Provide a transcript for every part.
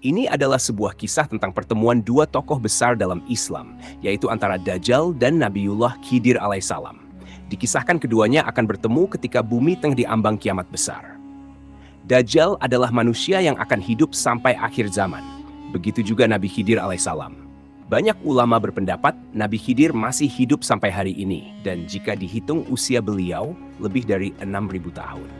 Ini adalah sebuah kisah tentang pertemuan dua tokoh besar dalam Islam, yaitu antara Dajjal dan Nabiullah Khidir alaihissalam. Dikisahkan keduanya akan bertemu ketika bumi tengah diambang kiamat besar. Dajjal adalah manusia yang akan hidup sampai akhir zaman. Begitu juga Nabi Khidir alaihissalam. Banyak ulama berpendapat Nabi Khidir masih hidup sampai hari ini, dan jika dihitung usia beliau lebih dari 6.000 tahun.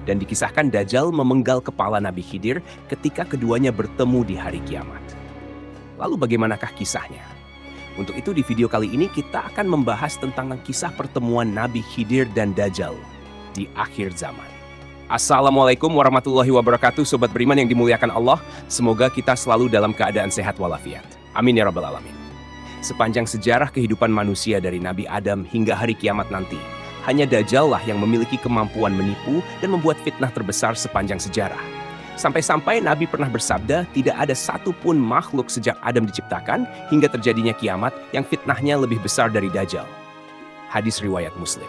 Dan dikisahkan Dajjal memenggal kepala Nabi Khidir ketika keduanya bertemu di hari kiamat. Lalu bagaimanakah kisahnya? Untuk itu di video kali ini kita akan membahas tentang kisah pertemuan Nabi Khidir dan Dajjal di akhir zaman. Assalamualaikum warahmatullahi wabarakatuh, sobat beriman yang dimuliakan Allah. Semoga kita selalu dalam keadaan sehat walafiat. Amin ya rabbal alamin. Sepanjang sejarah kehidupan manusia dari Nabi Adam hingga hari kiamat nanti, hanya Dajjal lah yang memiliki kemampuan menipu dan membuat fitnah terbesar sepanjang sejarah. Sampai-sampai Nabi pernah bersabda, tidak ada satupun makhluk sejak Adam diciptakan hingga terjadinya kiamat yang fitnahnya lebih besar dari Dajjal. Hadis riwayat Muslim.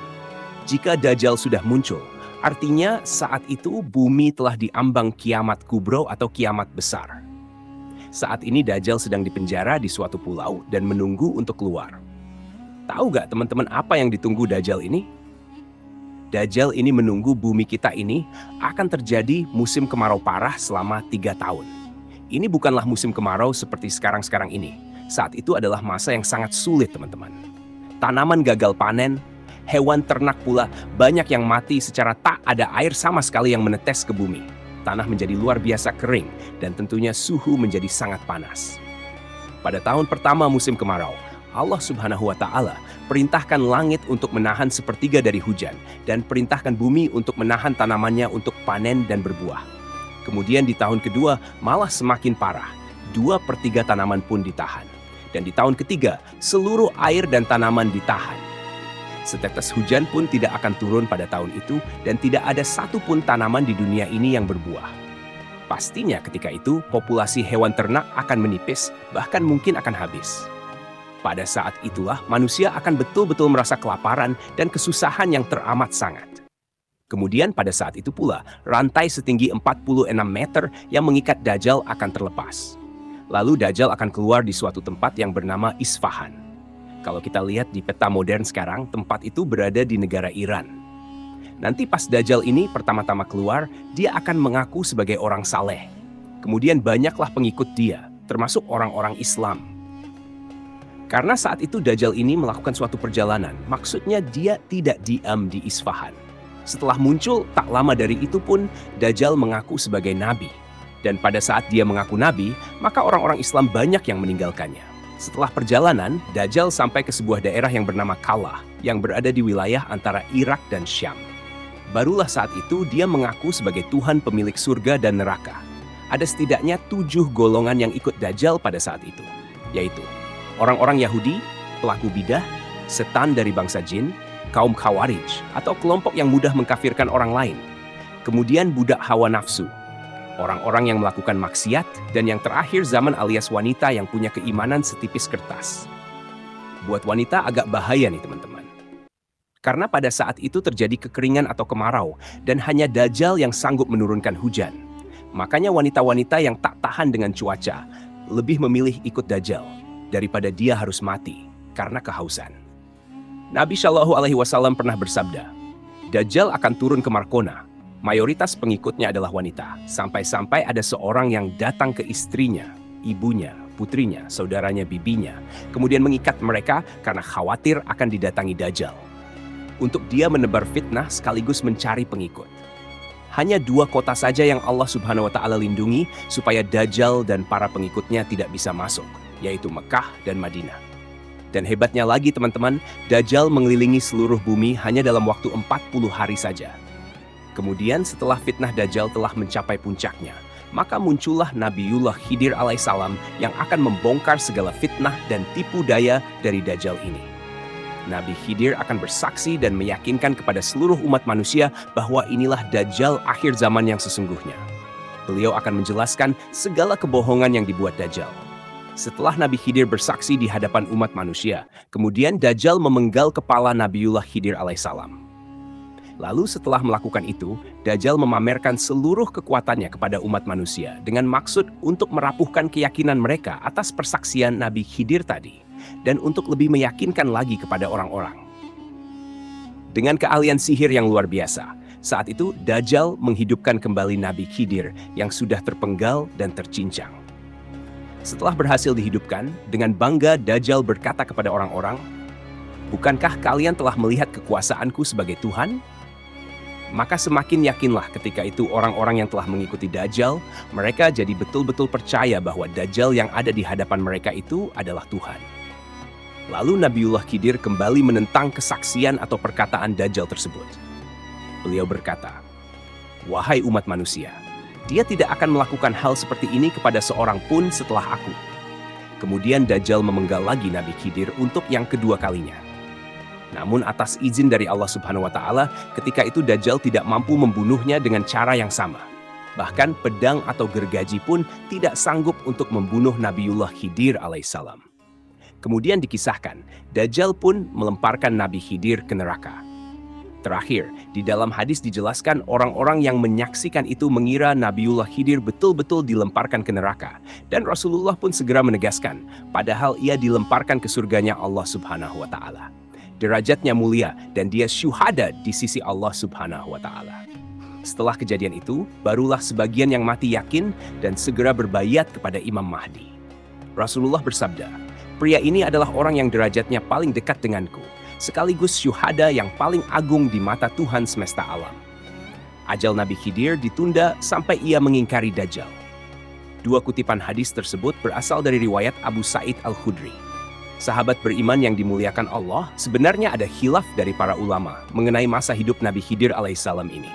Jika Dajjal sudah muncul, artinya saat itu bumi telah diambang kiamat kubro atau kiamat besar. Saat ini Dajjal sedang dipenjara di suatu pulau dan menunggu untuk keluar. Tahu gak teman-teman apa yang ditunggu Dajjal ini? Dajjal ini menunggu bumi kita ini akan terjadi musim kemarau parah selama 3 tahun. Ini bukanlah musim kemarau seperti sekarang-sekarang ini. Saat itu adalah masa yang sangat sulit, teman-teman. Tanaman gagal panen, hewan ternak pula banyak yang mati secara tak ada air sama sekali yang menetes ke bumi. Tanah menjadi luar biasa kering dan tentunya suhu menjadi sangat panas. Pada tahun pertama musim kemarau, Allah Subhanahu wa Ta'ala perintahkan langit untuk menahan sepertiga dari hujan dan perintahkan bumi untuk menahan tanamannya untuk panen dan berbuah. Kemudian di tahun kedua malah semakin parah, 2/3 tanaman pun ditahan. Dan di tahun ketiga seluruh air dan tanaman ditahan. Setetes hujan pun tidak akan turun pada tahun itu dan tidak ada satupun tanaman di dunia ini yang berbuah. Pastinya ketika itu populasi hewan ternak akan menipis, bahkan mungkin akan habis. Pada saat itulah manusia akan betul-betul merasa kelaparan dan kesusahan yang teramat sangat. Kemudian pada saat itu pula, rantai setinggi 46 meter yang mengikat Dajjal akan terlepas. Lalu Dajjal akan keluar di suatu tempat yang bernama Isfahan. Kalau kita lihat di peta modern sekarang, tempat itu berada di negara Iran. Nanti pas Dajjal ini pertama-tama keluar, dia akan mengaku sebagai orang saleh. Kemudian banyaklah pengikut dia, termasuk orang-orang Islam. Karena saat itu Dajjal ini melakukan suatu perjalanan, maksudnya dia tidak diam di Isfahan. Setelah muncul, tak lama dari itu pun Dajjal mengaku sebagai nabi. Dan pada saat dia mengaku nabi, maka orang-orang Islam banyak yang meninggalkannya. Setelah perjalanan, Dajjal sampai ke sebuah daerah yang bernama Kalah, yang berada di wilayah antara Irak dan Syam. Barulah saat itu dia mengaku sebagai Tuhan pemilik surga dan neraka. Ada setidaknya 7 golongan yang ikut Dajjal pada saat itu, yaitu orang-orang Yahudi, pelaku bidah, setan dari bangsa jin, kaum Khawarij, atau kelompok yang mudah mengkafirkan orang lain. Kemudian budak hawa nafsu, orang-orang yang melakukan maksiat, dan yang terakhir zaman alias wanita yang punya keimanan setipis kertas. Buat wanita agak bahaya nih teman-teman. Karena pada saat itu terjadi kekeringan atau kemarau, dan hanya Dajjal yang sanggup menurunkan hujan. Makanya wanita-wanita yang tak tahan dengan cuaca, lebih memilih ikut Dajjal daripada dia harus mati karena kehausan. Nabi Shallallahu Alaihi Wasallam pernah bersabda, Dajjal akan turun ke Markona. Mayoritas pengikutnya adalah wanita, sampai-sampai ada seorang yang datang ke istrinya, ibunya, putrinya, saudaranya, bibinya, kemudian mengikat mereka karena khawatir akan didatangi Dajjal. Untuk dia menebar fitnah sekaligus mencari pengikut. Hanya 2 kota saja yang Allah Subhanahu wa Ta'ala lindungi supaya Dajjal dan para pengikutnya tidak bisa masuk, yaitu Mekah dan Madinah. Dan hebatnya lagi teman-teman, Dajjal mengelilingi seluruh bumi hanya dalam waktu 40 hari saja. Kemudian setelah fitnah Dajjal telah mencapai puncaknya, maka muncullah Nabiullah Khidir alaihissalam yang akan membongkar segala fitnah dan tipu daya dari Dajjal ini. Nabi Khidir akan bersaksi dan meyakinkan kepada seluruh umat manusia bahwa inilah Dajjal akhir zaman yang sesungguhnya. Beliau akan menjelaskan segala kebohongan yang dibuat Dajjal. Setelah Nabi Khidir bersaksi di hadapan umat manusia, kemudian Dajjal memenggal kepala Nabiullah Khidir alaihissalam. Lalu setelah melakukan itu, Dajjal memamerkan seluruh kekuatannya kepada umat manusia dengan maksud untuk merapuhkan keyakinan mereka atas persaksian Nabi Khidir tadi dan untuk lebih meyakinkan lagi kepada orang-orang. Dengan keahlian sihir yang luar biasa, saat itu Dajjal menghidupkan kembali Nabi Khidir yang sudah terpenggal dan tercincang. Setelah berhasil dihidupkan, dengan bangga Dajjal berkata kepada orang-orang, "Bukankah kalian telah melihat kekuasaanku sebagai Tuhan?" Maka semakin yakinlah ketika itu orang-orang yang telah mengikuti Dajjal, mereka jadi betul-betul percaya bahwa Dajjal yang ada di hadapan mereka itu adalah Tuhan. Lalu Nabiullah Khidir kembali menentang kesaksian atau perkataan Dajjal tersebut. Beliau berkata, "Wahai umat manusia, dia tidak akan melakukan hal seperti ini kepada seorang pun setelah aku." Kemudian Dajjal memenggal lagi Nabi Khidir untuk yang kedua kalinya. Namun atas izin dari Allah Subhanahu wa Ta'ala, ketika itu Dajjal tidak mampu membunuhnya dengan cara yang sama. Bahkan pedang atau gergaji pun tidak sanggup untuk membunuh Nabiullah Khidir alaihissalam. Kemudian dikisahkan, Dajjal pun melemparkan Nabi Khidir ke neraka. Terakhir, di dalam hadis dijelaskan orang-orang yang menyaksikan itu mengira Nabiullah Khidir betul-betul dilemparkan ke neraka. Dan Rasulullah pun segera menegaskan, padahal ia dilemparkan ke surganya Allah Subhanahu wa Ta'ala. Derajatnya mulia dan dia syuhada di sisi Allah Subhanahu wa Ta'ala. Setelah kejadian itu, barulah sebagian yang mati yakin dan segera berbayat kepada Imam Mahdi. Rasulullah bersabda, "Pria ini adalah orang yang derajatnya paling dekat denganku, sekaligus syuhada yang paling agung di mata Tuhan semesta alam." Ajal Nabi Khidir ditunda sampai ia mengingkari Dajjal. Dua kutipan hadis tersebut berasal dari riwayat Abu Sa'id Al-Khudri. Sahabat beriman yang dimuliakan Allah, sebenarnya ada khilaf dari para ulama mengenai masa hidup Nabi Khidir alaihissalam ini.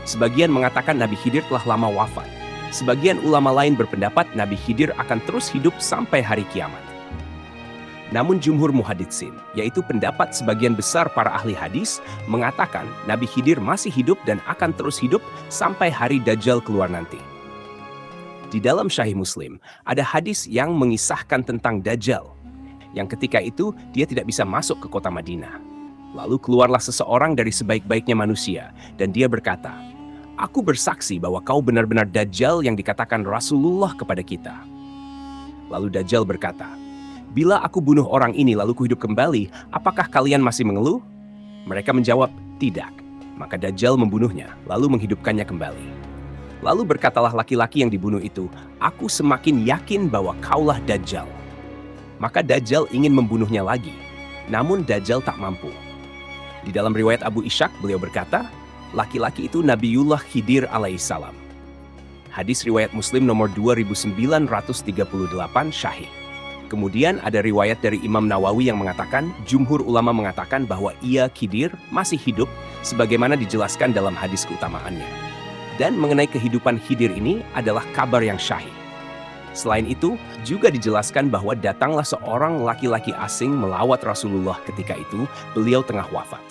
Sebagian mengatakan Nabi Khidir telah lama wafat. Sebagian ulama lain berpendapat Nabi Khidir akan terus hidup sampai hari kiamat. Namun jumhur muhaditsin, yaitu pendapat sebagian besar para ahli hadis, mengatakan Nabi Khidir masih hidup dan akan terus hidup sampai hari Dajjal keluar nanti. Di dalam Sahih Muslim, ada hadis yang mengisahkan tentang Dajjal, yang ketika itu dia tidak bisa masuk ke kota Madinah. Lalu keluarlah seseorang dari sebaik-baiknya manusia, dan dia berkata, "Aku bersaksi bahwa kau benar-benar Dajjal yang dikatakan Rasulullah kepada kita." Lalu Dajjal berkata, "Bila aku bunuh orang ini lalu kuhidup kembali, apakah kalian masih mengeluh?" Mereka menjawab, "Tidak." Maka Dajjal membunuhnya, lalu menghidupkannya kembali. Lalu berkatalah laki-laki yang dibunuh itu, "Aku semakin yakin bahwa kaulah Dajjal." Maka Dajjal ingin membunuhnya lagi, namun Dajjal tak mampu. Di dalam riwayat Abu Ishaq, beliau berkata, laki-laki itu Nabiullah Khidir alaihissalam. Hadis riwayat Muslim nomor 2938 Syahih. Kemudian ada riwayat dari Imam Nawawi yang mengatakan, jumhur ulama mengatakan bahwa ia Khidir masih hidup sebagaimana dijelaskan dalam hadis keutamaannya. Dan mengenai kehidupan Khidir ini adalah kabar yang syahih. Selain itu, juga dijelaskan bahwa datanglah seorang laki-laki asing melawat Rasulullah ketika itu beliau tengah wafat.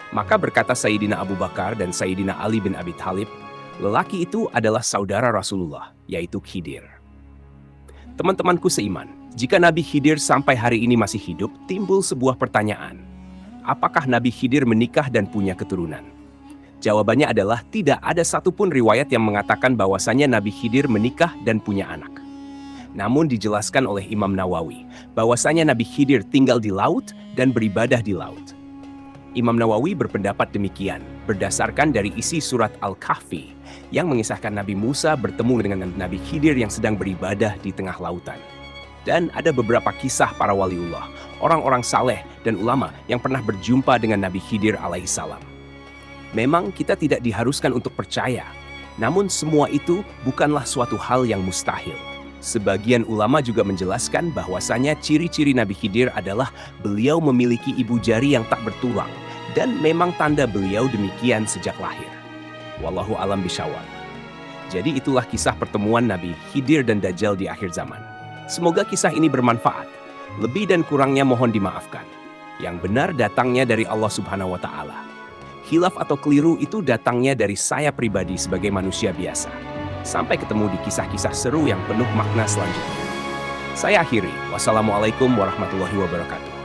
Maka berkata Sayyidina Abu Bakar dan Sayyidina Ali bin Abi Thalib, lelaki itu adalah saudara Rasulullah, yaitu Khidir. Teman-temanku seiman, jika Nabi Khidir sampai hari ini masih hidup, timbul sebuah pertanyaan. Apakah Nabi Khidir menikah dan punya keturunan? Jawabannya adalah tidak ada satupun riwayat yang mengatakan bahwasannya Nabi Khidir menikah dan punya anak. Namun dijelaskan oleh Imam Nawawi bahwasanya Nabi Khidir tinggal di laut dan beribadah di laut. Imam Nawawi berpendapat demikian berdasarkan dari isi surat Al-Kahfi yang mengisahkan Nabi Musa bertemu dengan Nabi Khidir yang sedang beribadah di tengah lautan. Dan ada beberapa kisah para waliullah, orang-orang saleh dan ulama yang pernah berjumpa dengan Nabi Khidir alaihissalam. Memang kita tidak diharuskan untuk percaya, namun semua itu bukanlah suatu hal yang mustahil. Sebagian ulama juga menjelaskan bahwasanya ciri-ciri Nabi Khidir adalah beliau memiliki ibu jari yang tak bertulang dan memang tanda beliau demikian sejak lahir. Wallahu alam bishawab. Jadi itulah kisah pertemuan Nabi Khidir dan Dajjal di akhir zaman. Semoga kisah ini bermanfaat. Lebih dan kurangnya mohon dimaafkan. Yang benar datangnya dari Allah Subhanahu wa Ta'ala. Khilaf atau keliru itu datangnya dari saya pribadi sebagai manusia biasa. Sampai ketemu di kisah-kisah seru yang penuh makna selanjutnya. Saya akhiri. Wassalamualaikum warahmatullahi wabarakatuh.